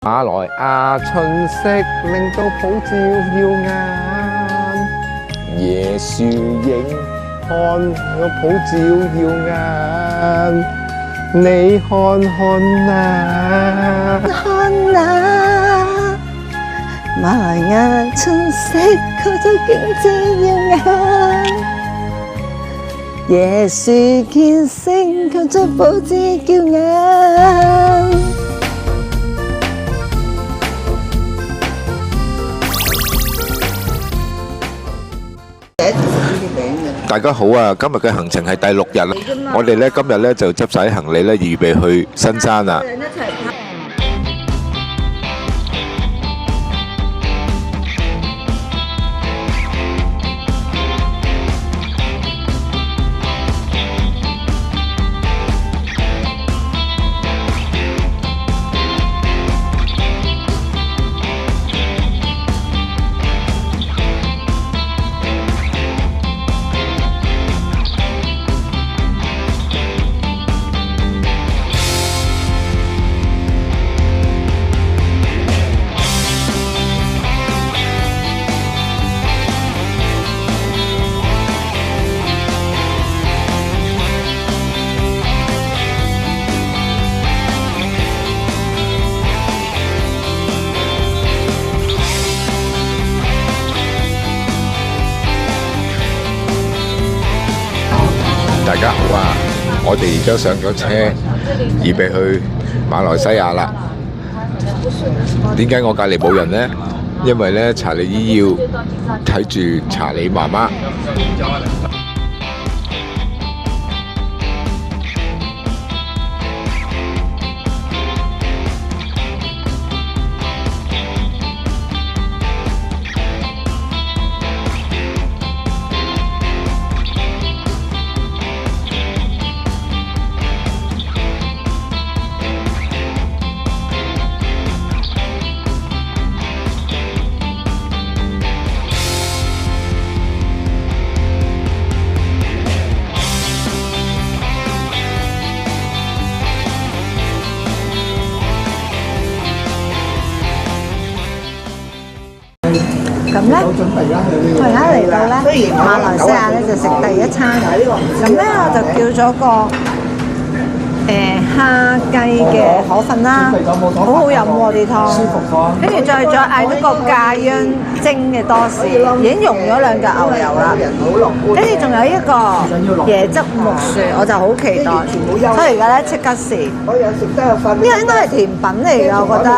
馬來亞春色令到普照耀眼，椰樹影看個普照耀眼，你看看啊，看啊，馬來亞春色佢都景致耀眼，椰樹見星佢都普照耀眼。大家好啊！今日嘅行程係第6日啦，我哋咧今日咧就執晒行李咧，預備去新山啦。大家好啊！我哋而家上咗車，預備去馬來西亞啦。點解我隔離冇人呢？因為咧查理姨要睇住查理媽媽。咁咧，我而家嚟到咧馬來西亞咧就食第一餐，咁咧我就叫咗個蝦雞嘅河粉啦，好好飲喎啲湯，跟住再嗌咗個咖央蒸嘅多士，已經溶咗2嚿牛油啦，跟住仲有一個椰汁木薯，我就好期待，所以而家咧即刻試。呢個應該係甜品嚟㗎，我覺得，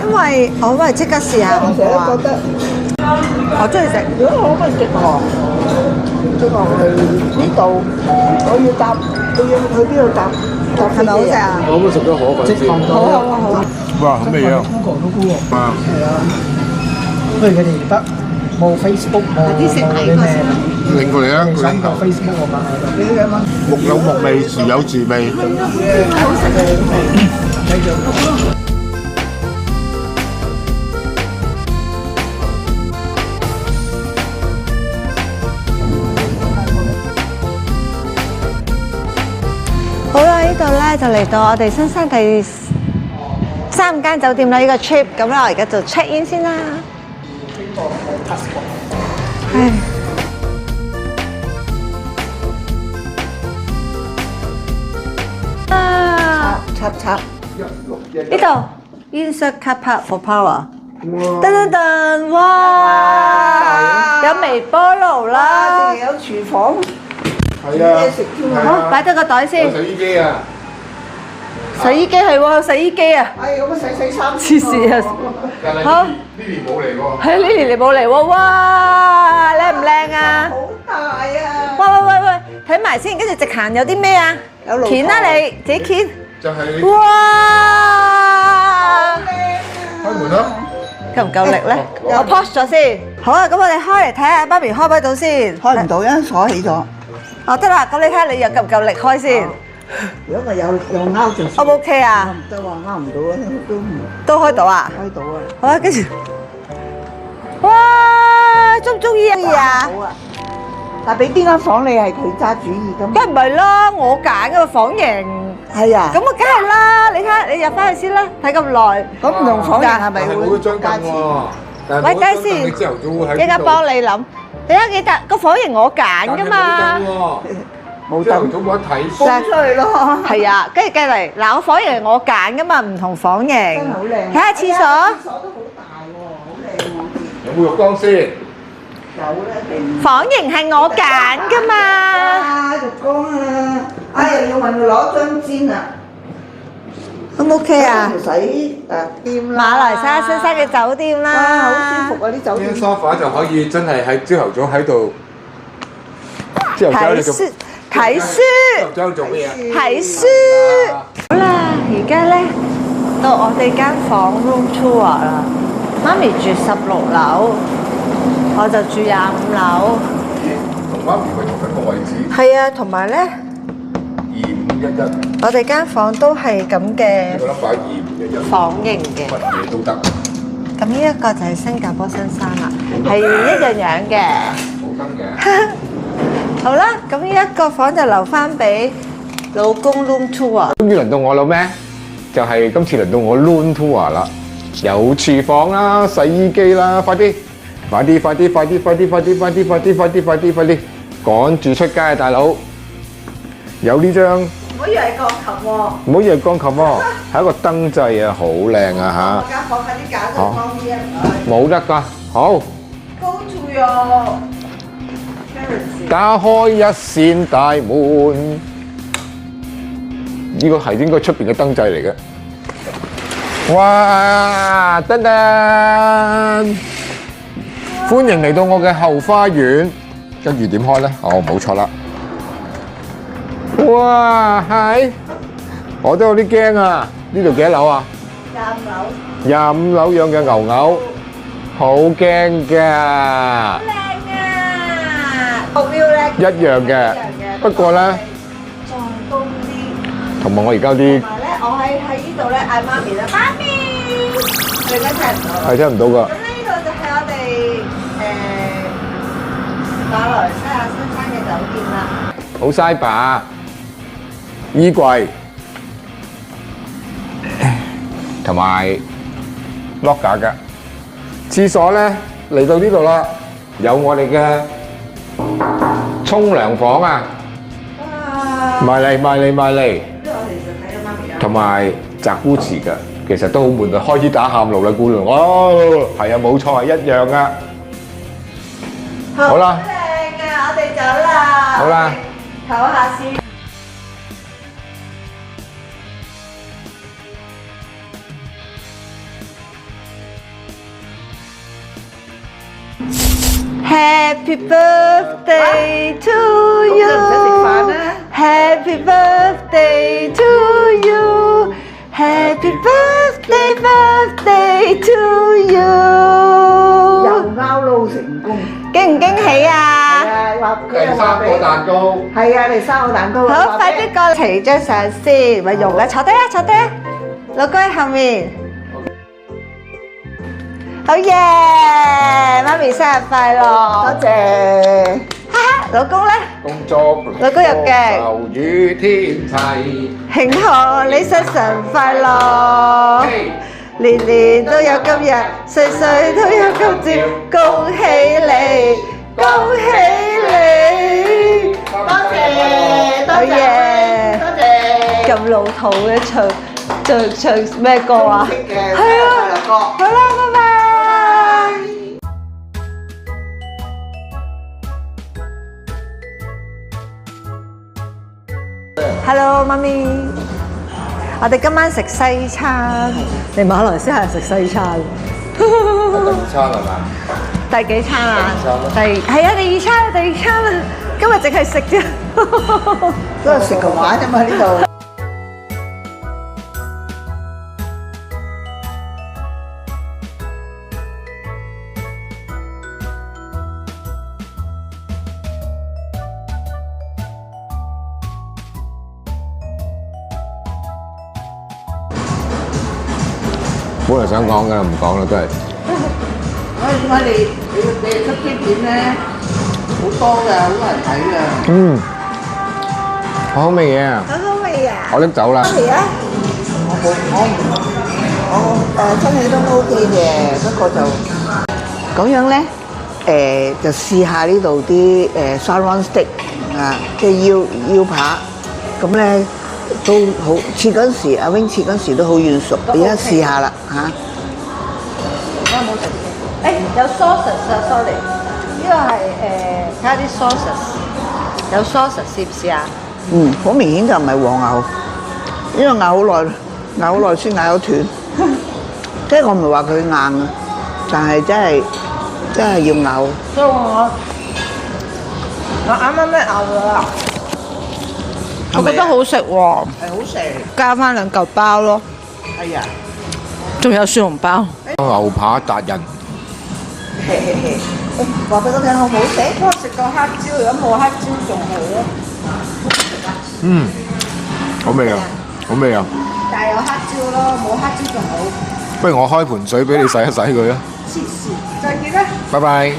因為我咪即刻試下好唔好啊？我中意食。如果我可以食即係去呢度，我要搭，我要去邊度搭？係咪好食啊？我都食咗河粉先。好。哇！乜嘢啊？啊！不如佢哋得冇 Facebook 冇啲食埋個先。拎過嚟啊！上個 Facebook 啊嘛，木有木味，樹有樹味。好食嘅。繼續。好啦，呢度咧就嚟到我哋新山第3間酒店啦，呢個 trip， 咁咧我而家就 check in 先啦。係。啊！插。呢度 insert car park for power。噔噔噔！哇！有微波爐啦，有廚房。係啊，好，擺低個袋先。洗衣機啊！洗衣機係喎，洗衣機啊！哎，咁洗衫。黐線啊！好。Lily 冇嚟喎。係 Lily 你冇嚟喎，哇！靚唔靚啊？好大啊！喂，睇埋先，跟住直行有啲咩啊？有露台。鉗啦你，自己鉗。就係哇！開門啦。夠唔夠力咧？我 pause 咗先。好啊，咁我哋開嚟睇下，媽咪開唔開到先？開唔到，因為鎖起咗。哦，得啦，咁你睇下你又夠唔夠力開先？如果我有拗就 O 唔 OK 啊？唔得話拗唔到啊，都開到啊？開到啊。好啊，跟住，哇！中唔中意啊？好啊。但俾邊間房你係佢揸主意㗎嘛？梗唔係啦，我揀嘅房型係啊。咁啊，梗係啦！你睇，你入翻去先啦，睇咁耐。咁唔同房型係咪但係冇會咗張凳喎。但係喂，冇咗張凳等先，你朝頭早會喺一陣間邊度幫你諗。你睇幾得個房型我揀噶嘛？冇朝頭早凳冇得睇。搬出去咯？係啊，跟住繼嚟嗱，我房型我揀噶嘛，唔同房型。真係好靚。睇下廁所。廁所都好大喎，好靚喎。有冇浴缸先？有啦，定。房型係我揀噶嘛。啊，浴缸啊！哎呀，要問佢攞張氈啊！ O 唔 OK 啊？唔使掂啦。馬來西亞新山嘅酒店啦。哇，好舒服啊！啲酒店張。梳化就可以真係喺朝頭早喺度。朝頭早睇你做。書，睇書。朝頭早做咩啊？睇書。好啦，而家咧到我哋間房 room tour 啦。媽咪住16樓，我就住25樓。同媽咪咪同一個位置。係啊，同埋咧， 2511。我哋間房都係咁嘅呢個 number 2511。房型嘅。乜嘢都得。咁呢一個就係新加坡新山啦，係一樣樣嘅。冇燈嘅。好啦，咁呢一個房就留翻俾老公 room tour。終於輪到我啦咩？就係今次輪到我 room tour 啦，有廚房啦、洗衣機啦，快啲，快啲，快啲，快啲，快啲，快啲，快啲，快啲，快啲，快啲，快啲，趕住出街啊，大佬！有呢張，唔好以為係鋼琴喎。唔好以為鋼琴喎，係一個燈掣啊，好靚啊間房快啲搞到光啲啊！嚇，冇得㗎，好， Go to your parents。打開一扇大門，呢個係應該出邊嘅燈掣嚟嘅。哇！噔噔，歡迎嚟到我嘅後花園。跟住點開咧？哦，冇錯啦。哇，係，我都有啲驚啊！呢度幾多樓啊？25樓養嘅牛牛，好驚㗎。靚啊！目標咧一樣嘅，不過咧，再高啲。同埋我而家啲同埋咧，我喺呢度咧嗌媽咪啦，媽咪，佢而家聽唔到。係聽唔到㗎。咁呢度就係我哋馬來西亞新山嘅酒店啦。好嘥吧，衣櫃同埋 locker 㗎。廁所咧嚟到呢度啦，有我哋嘅沖涼房啊，埋嚟埋嚟埋嚟，同埋擲污池㗎。其實都好悶啊，開始打喊路啦，姑娘。哦，係啊，冇錯，係一樣㗎。好啦，靚啊！我哋走啦。好啦，唞下先。Happy birthday to you. Happy birthday to you. Happy birthday, birthday to you. 又拗撈成功。驚唔驚喜啊？係啊，話第三個蛋糕。係啊，第三個蛋糕。好，快啲過嚟齊張相先，咪用啦，坐低啊，坐低啊，老公喺後面。好耶！媽咪生日快樂！多謝。哈哈，老公咧？工作老公入鏡就與天齊，慶賀你生辰快樂，年年都有今日，歲歲都有今朝，恭喜你，恭喜你！多謝，好耶！多謝。咁老土嘅唱咩歌啊？係啊，好啦，拜拜。Hello，媽咪，我哋今晚食西餐，嚟馬來西亞食西餐。第二餐係嘛？第幾餐啊？第係啊，第二餐，第二餐啊！今日淨係食啫。都係食同玩啫嘛呢度。本來想講嘅，唔講啦，都係。點解你出啲片咧好多㗎，好多人睇㗎。嗯，好好味嘢啊！好好味係啊，我拎走啦。係啊，我真係都 OK 嘅，不過就咁樣咧，就試下呢度啲sirloin steak 啊，即係腰扒，咁咧都好切嗰陣時，阿 Wing 切嗰陣時都好軟熟，而家試下啦嚇。而家冇食嘅。誒有 sauces 啊，sorry，呢個係睇下啲 sauces，有 sauces 試唔試啊？好明顯就唔係黃牛，因為咬好耐先咬到斷。即係我唔係話佢硬啊，但係真係要咬。所以我啱啱咧咬咗啦，我覺得好食喎，係好食。加翻2嚿包咯，係啊，仲有蒜蓉包。牛扒達人，話俾我聽好唔好食？我食過黑椒，如果冇黑椒仲好咯。好味啊！好味啊！但係有黑椒咯，冇黑椒仲好。不如我開盆水俾你洗一洗佢啊！黐線，再見啦。拜拜。